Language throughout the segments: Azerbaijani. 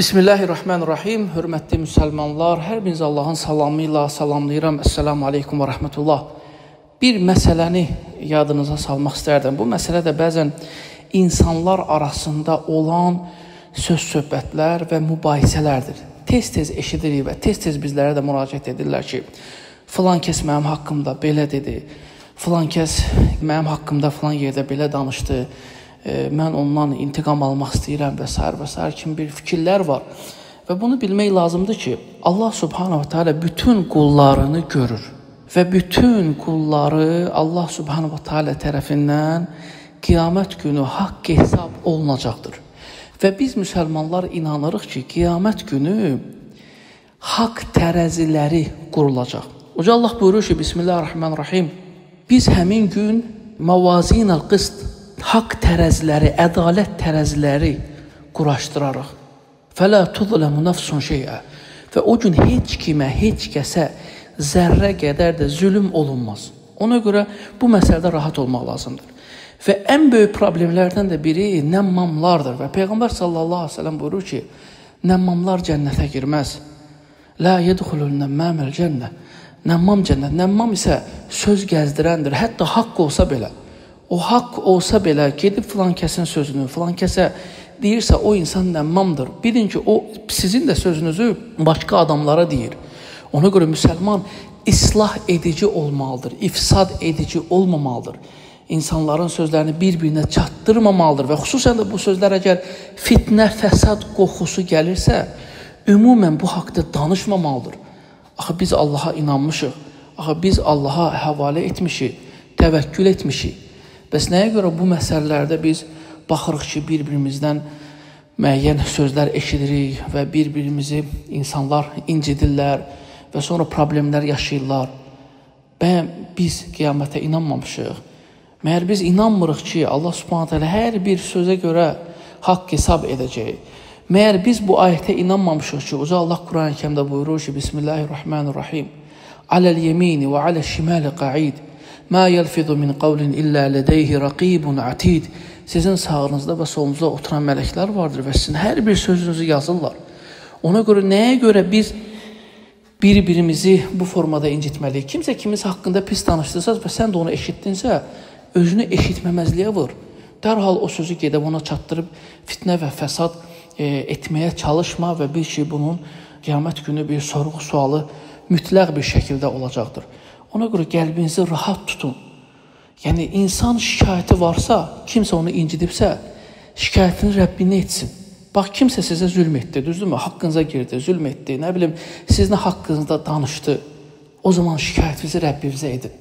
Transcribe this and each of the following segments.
Bismillahirrahmanirrahim. Hörmətli müsəlmanlar, hər birinizi Allahın salamı ilə salamlayıram. Esselamu aleykum və rəhmətullah. Bir məsələni yadınıza salmaq istərdim. Bu məsələ də bəzən insanlar arasında olan söz-söhbətlər və mübahisələrdir. Tez-tez eşidirik və tez-tez bizlərə də müraciət edirlər ki, filan kəs mənim haqqımda belə dedi, filan kəs mənim haqqımda filan yerdə belə danışdı, mən ondan intiqam almaq istəyirəm və s. kimi bir fikirlər var. Və bunu bilmək lazımdır ki, Allah subhanahu teala bütün qullarını görür və bütün qulları Allah subhanahu teala tərəfindən qiyamət günü haqq hesab olunacaqdır. Və biz müsəlmanlar inanırıq ki, qiyamət günü haqq tərəziləri qurulacaq. Uca Allah buyurur ki, Bismillahirrahmanirrahim, biz həmin gün mavazinəl qist, haqq tərəziləri, ədalət tərəziləri quraşdırarıq. Fələ tuzləmu nəfsun şeyə. Və o gün heç kimə, heç kəsə zərrə qədər də zülüm olunmaz. Ona görə bu məsələdə rahat olmaq lazımdır. Və ən böyük problemlərdən də biri nəmmamlardır. Və Peyğəmbər sallallahu aleyhi ve sellem buyurur ki, nəmmamlar cənnətə girməz. Lə yədxulul nəmməməl cənnə. Nəmmam cənnət. Nəmmam isə söz gəzdirəndir. Hətta haqq olsa belə. O haqq olsa belə gedib filan kəsin sözünü, filan kəsə deyirsə o insan nəmmamdır. Bilin ki, o sizin də sözünüzü başqa adamlara deyir. Ona görə müsəlman islah edici olmalıdır, ifsad edici olmamalıdır. İnsanların sözlərini bir-birinə çatdırmamalıdır və xüsusən də bu sözlər əgər fitnə, fəsad qoxusu gəlirsə, ümumən bu haqda danışmamalıdır. Axı biz Allaha inanmışıq, axı biz Allaha həvalə etmişik, təvəkkül etmişik. Bəs nəyə görə bu məsələlərdə biz baxırıq ki, bir-birimizdən müəyyən sözlər eşidirik və bir-birimizi insanlar incidirlər və sonra problemlər yaşayırlar. Bəyəm biz qiyamətə inanmamışıq. Məyər biz inanmırıq ki, Allah subhanət hələ hər bir sözə görə haqq hesab edəcək. Məyər biz bu ayətə inanmamışıq ki, Uca Allah Quran-ı Kərimdə buyurur ki, Bismillahirrahmanirrahim, Aləl yemini və aləl şimali qa'id. Mə yəlfidu min qavlin illə lədeyhi raqibun atid. Sizin sağınızda və solunuzda oturan mələklər vardır və sizin hər bir sözünüzü yazırlar. Ona görə nəyə görə biz bir-birimizi bu formada incitməliyik? Kimsə kimiz haqqında pis danışdırsa və sən də onu eşitdinsə, özünü eşitməməzliyə vur. Dərhal o sözü gedib ona çatdırıb fitnə və fəsad etməyə çalışma və bil ki, bunun qiyamət günü bir sorğu sualı mütləq bir şəkildə olacaqdır. Ona görə qəlbinizi rahat tutun. Yəni, insan şikayəti varsa, kimsə onu incidibsə, şikayətini Rəbbinə etsin. Bax, kimsə sizə zülm etdi, düzdürmü? Haqqınıza girdi, zülm etdi, nə bilim, sizin haqqınızda danışdı. O zaman şikayətinizi Rəbbinizə edin.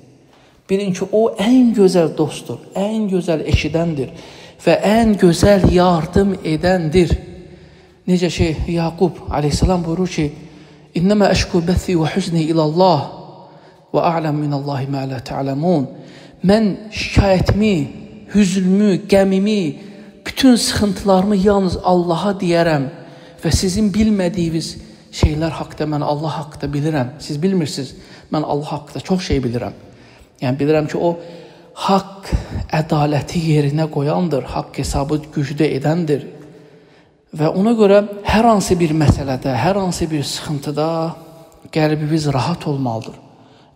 Bilin ki, o ən gözəl dostdur, ən gözəl eşidəndir və ən gözəl yardım edəndir. Necə ki, Yaqub aleyhissalam buyurur ki, İnnəmə əşku bəthi və hüzni ilallah və a'ləm minəllahi mə lə tə'ləmun. Mən şikayətimi, hüzünümü, qəmimi, bütün sıxıntılarımı yalnız Allaha deyərəm və sizin bilmədiyiniz şeylər haqda mən Allah haqda bilirəm. Siz bilmirsiniz, mən Allah haqda çox şey bilirəm. Yəni, bilirəm ki, o haqq, ədaləti yerinə qoyandır, haqq hesabı gücdə edəndir. Və ona görə hər hansı bir məsələdə, hər hansı bir sıxıntıda qəlbimiz rahat olmalıdır.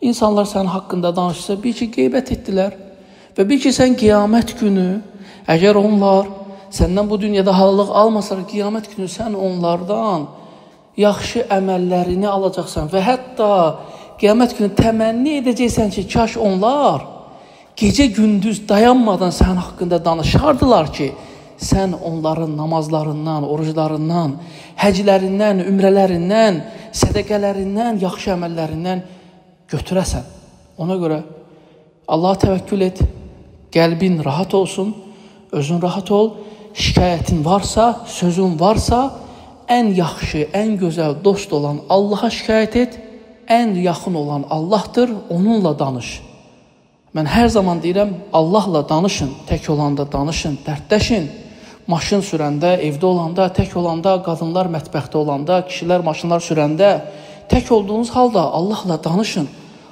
İnsanlar sənin haqqında danışsa, bil ki, qeybət etdilər və bil ki, sən qiyamət günü, əgər onlar səndən bu dünyada halallıq almasar, qiyamət günü sən onlardan yaxşı əməllərini alacaqsan və hətta qiyamət günü təmənni edəcəksən ki, kaş onlar gecə-gündüz dayanmadan sənin haqqında danışardılar ki, sən onların namazlarından, oruclarından, həclərindən, ümrələrindən, sədəqələrindən, yaxşı əməllərindən götürəsən. Ona görə Allaha təvəkkül et, qəlbin rahat olsun, özün rahat ol, şikayətin varsa, sözün varsa, ən yaxşı, ən gözəl dost olan Allaha şikayət et, ən yaxın olan Allahdır, onunla danış. Mən hər zaman deyirəm, Allahla danışın, tək olanda danışın, dərdləşin. Maşın sürəndə, evdə olanda, tək olanda, qadınlar mətbəxdə olanda, kişilər maşınlar sürəndə, tək olduğunuz halda Allahla danışın.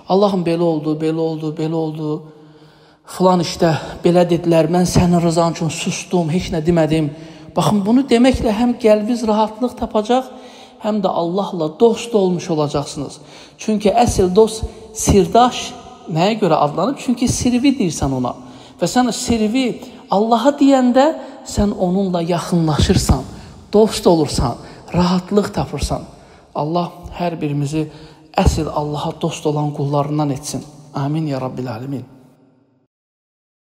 Allahım belə oldu, belə oldu, belə oldu. Filan işdə belə dedilər, mən sənin rızan üçün sustum, heç nə demədim. baxın, bunu deməklə həm qəlbiniz rahatlıq tapacaq, həm də Allahla dost olmuş olacaqsınız. Çünki əsl dost sirdaş nəyə görə adlanıb? Çünki sirvi deyirsən ona. Və sən sirvi Allaha deyəndə sən onunla yaxınlaşırsan, dost olursan, rahatlıq tapırsan. Allah hər birimizi əsl Allaha dost olan qullarından etsin. Amin ya Rabbil alemin.